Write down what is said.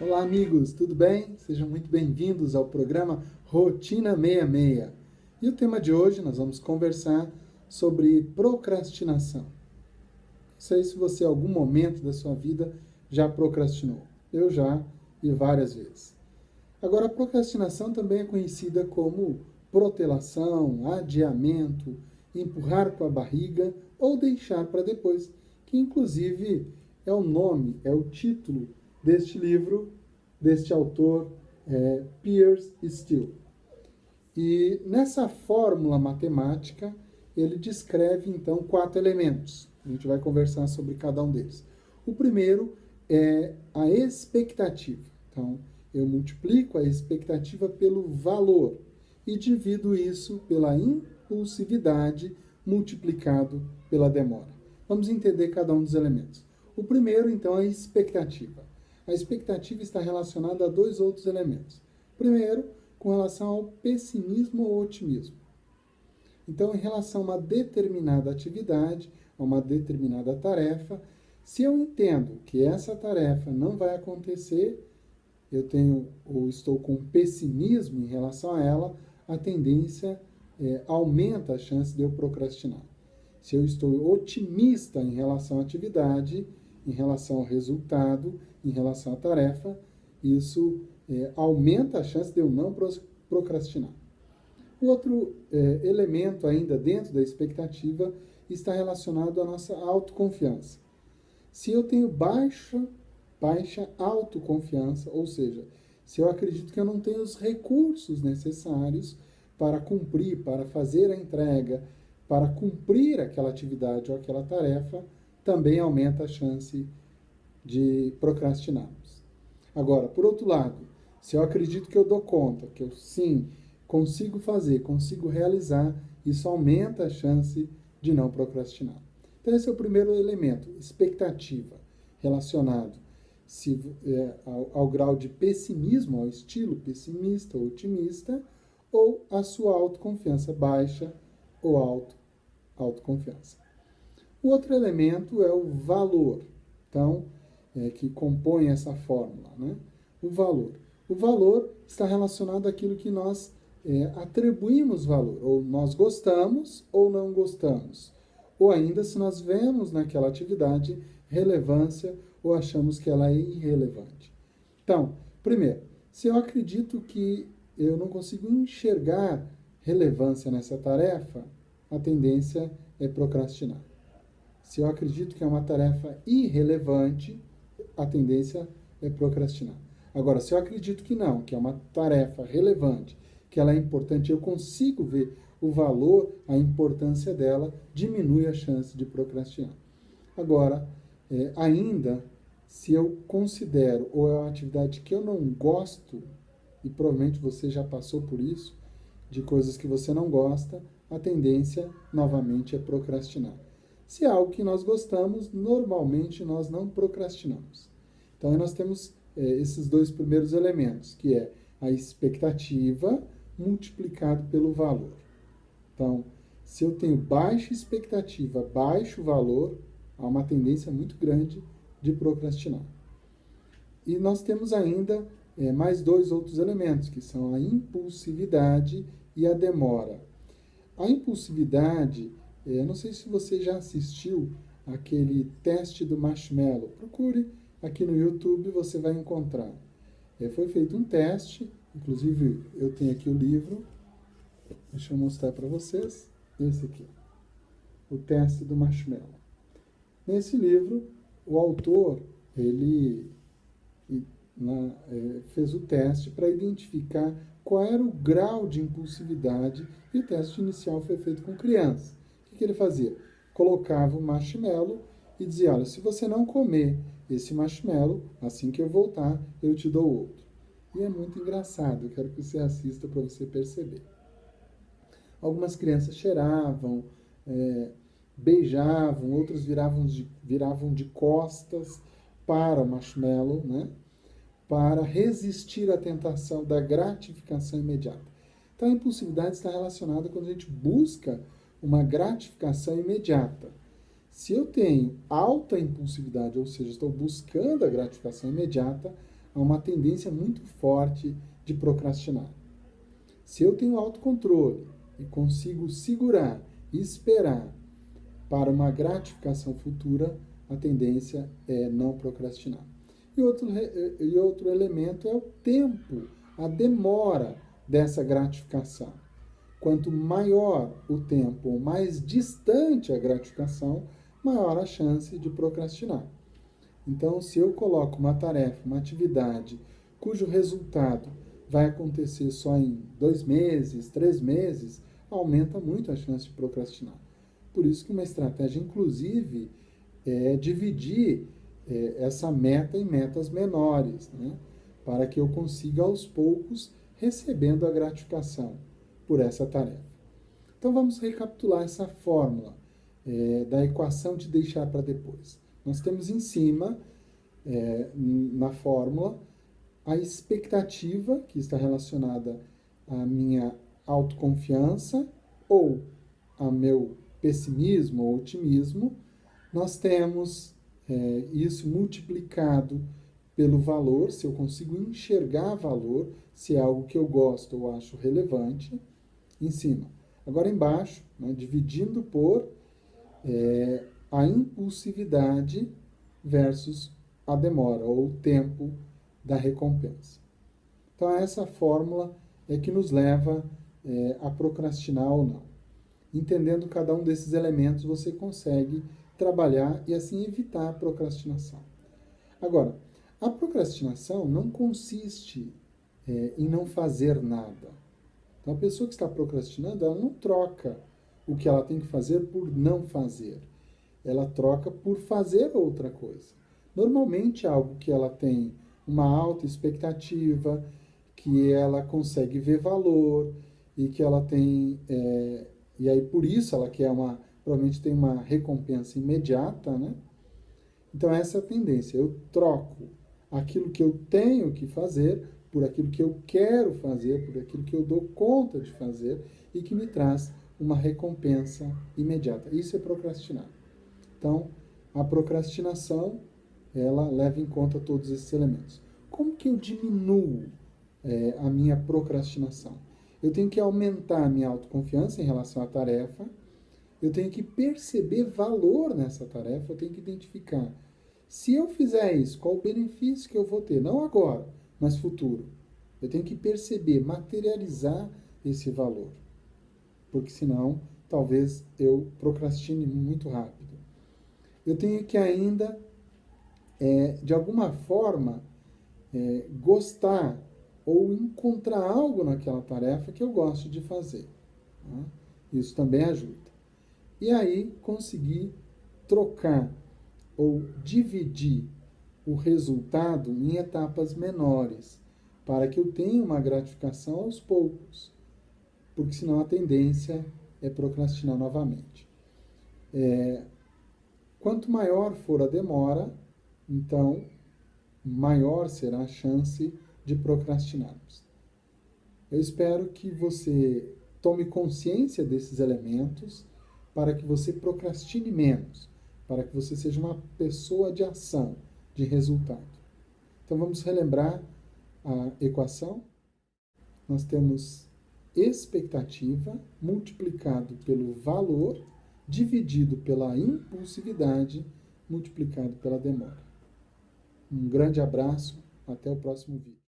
Olá, amigos, tudo bem? Sejam muito bem-vindos ao programa Rotina 66. E o tema de hoje nós vamos conversar sobre procrastinação. Não sei se você, em algum momento da sua vida, já procrastinou. Eu já, e várias vezes. Agora, a procrastinação também é conhecida como protelação, adiamento, empurrar com a barriga ou deixar para depois, que inclusive é o nome, é o título deste livro, deste autor, Piers Steel. E nessa fórmula matemática, ele descreve, então, 4 elementos. A gente vai conversar sobre cada um deles. O primeiro é a expectativa. Então, eu multiplico a expectativa pelo valor e divido isso pela impulsividade multiplicado pela demora. Vamos entender cada um dos elementos. O primeiro, então, é a expectativa. A expectativa está relacionada a 2 outros elementos. Primeiro, com relação ao pessimismo ou otimismo. Então, em relação a uma determinada atividade, a uma determinada tarefa, se eu entendo que essa tarefa não vai acontecer, eu tenho ou estou com pessimismo em relação a ela, a tendência aumenta a chance de eu procrastinar. Se eu estou otimista em relação à atividade, em relação ao resultado, em relação à tarefa, isso aumenta a chance de eu não procrastinar. O outro elemento ainda dentro da expectativa está relacionado à nossa autoconfiança. Se eu tenho baixa autoconfiança, ou seja, se eu acredito que eu não tenho os recursos necessários para cumprir, para fazer a entrega, para cumprir aquela atividade ou aquela tarefa, também aumenta a chance de procrastinarmos. Agora, por outro lado, se eu acredito que eu dou conta, que eu sim consigo fazer, consigo realizar, isso aumenta a chance de não procrastinar. Então, esse é o primeiro elemento, expectativa, relacionado ao grau de pessimismo, ao estilo pessimista ou otimista, ou a sua autoconfiança baixa ou autoconfiança. O outro elemento é o valor, então, que compõe essa fórmula, né? O valor. O valor está relacionado àquilo que nós atribuímos valor, ou nós gostamos ou não gostamos, ou ainda se nós vemos naquela atividade relevância ou achamos que ela é irrelevante. Então, primeiro, se eu acredito que eu não consigo enxergar relevância nessa tarefa, a tendência é procrastinar. Se eu acredito que é uma tarefa irrelevante, a tendência é procrastinar. Agora, se eu acredito que não, que é uma tarefa relevante, que ela é importante, eu consigo ver o valor, a importância dela, diminui a chance de procrastinar. Agora, ainda, se eu considero, ou é uma atividade que eu não gosto, e provavelmente você já passou por isso, de coisas que você não gosta, a tendência, novamente, é procrastinar. Se é algo que nós gostamos, normalmente nós não procrastinamos. Então, aí nós temos esses 2 primeiros elementos, que é a expectativa multiplicado pelo valor. Então, se eu tenho baixa expectativa, baixo valor, há uma tendência muito grande de procrastinar. E nós temos ainda mais 2 outros elementos, que são a impulsividade e a demora. A impulsividade, não sei se você já assistiu aquele teste do marshmallow. Procure aqui no YouTube, você vai encontrar. Foi feito um teste, inclusive eu tenho aqui o livro. Deixa eu mostrar para vocês. Esse aqui, o teste do marshmallow. Nesse livro, o autor, ele fez o teste para identificar qual era o grau de impulsividade, e o teste inicial foi feito com crianças. O que ele fazia? Colocava o marshmallow e dizia, olha, se você não comer esse marshmallow, assim que eu voltar, eu te dou outro. E é muito engraçado, eu quero que você assista para você perceber. Algumas crianças cheiravam, beijavam, outros viravam de costas para o marshmallow, né? Para resistir à tentação da gratificação imediata. Então, a impulsividade está relacionada quando a gente busca uma gratificação imediata. Se eu tenho alta impulsividade, ou seja, estou buscando a gratificação imediata, a uma tendência muito forte de procrastinar. Se eu tenho autocontrole e consigo segurar e esperar para uma gratificação futura, a tendência é não procrastinar. E outro elemento é o tempo, a demora dessa gratificação. Quanto maior o tempo, ou mais distante a gratificação, maior a chance de procrastinar. Então, se eu coloco uma tarefa, uma atividade, cujo resultado vai acontecer só em 2 meses, 3 meses, aumenta muito a chance de procrastinar. Por isso que uma estratégia, inclusive, é dividir essa meta em metas menores, né? Para que eu consiga, aos poucos, recebendo a gratificação por essa tarefa. Então, vamos recapitular essa fórmula da equação de deixar para depois. Nós temos em cima, na fórmula, a expectativa, que está relacionada à minha autoconfiança ou ao meu pessimismo ou otimismo. Nós temos isso multiplicado pelo valor, se eu consigo enxergar valor, se é algo que eu gosto ou acho relevante, em cima. Agora embaixo, né, dividindo por a impulsividade versus a demora, ou o tempo da recompensa. Então, essa fórmula é que nos leva a procrastinar ou não. Entendendo cada um desses elementos, você consegue trabalhar e assim evitar a procrastinação. Agora, a procrastinação não consiste em não fazer nada. Então, a pessoa que está procrastinando, ela não troca o que ela tem que fazer por não fazer. Ela troca por fazer outra coisa. Normalmente, algo que ela tem uma alta expectativa, que ela consegue ver valor e que ela tem... e aí, por isso, ela quer provavelmente tem uma recompensa imediata, né? Então, essa é a tendência. Eu troco aquilo que eu tenho que fazer por aquilo que eu quero fazer, por aquilo que eu dou conta de fazer e que me traz uma recompensa imediata. Isso é procrastinar. Então, a procrastinação, ela leva em conta todos esses elementos. Como que eu diminuo a minha procrastinação? Eu tenho que aumentar a minha autoconfiança em relação à tarefa, eu tenho que perceber valor nessa tarefa, eu tenho que identificar se eu fizer isso, qual o benefício que eu vou ter, não agora, mas futuro. Eu tenho que perceber, materializar esse valor, porque senão talvez eu procrastine muito rápido. Eu tenho que ainda, de alguma forma, gostar ou encontrar algo naquela tarefa que eu gosto de fazer. Tá? Isso também ajuda. E aí conseguir trocar ou dividir o resultado em etapas menores, para que eu tenha uma gratificação aos poucos, porque senão a tendência é procrastinar novamente. Quanto maior for a demora, então maior será a chance de procrastinarmos. Eu espero que você tome consciência desses elementos para que você procrastine menos, para que você seja uma pessoa de ação, de resultado. Então vamos relembrar a equação. Nós temos expectativa multiplicado pelo valor dividido pela impulsividade multiplicado pela demora. Um grande abraço, até o próximo vídeo.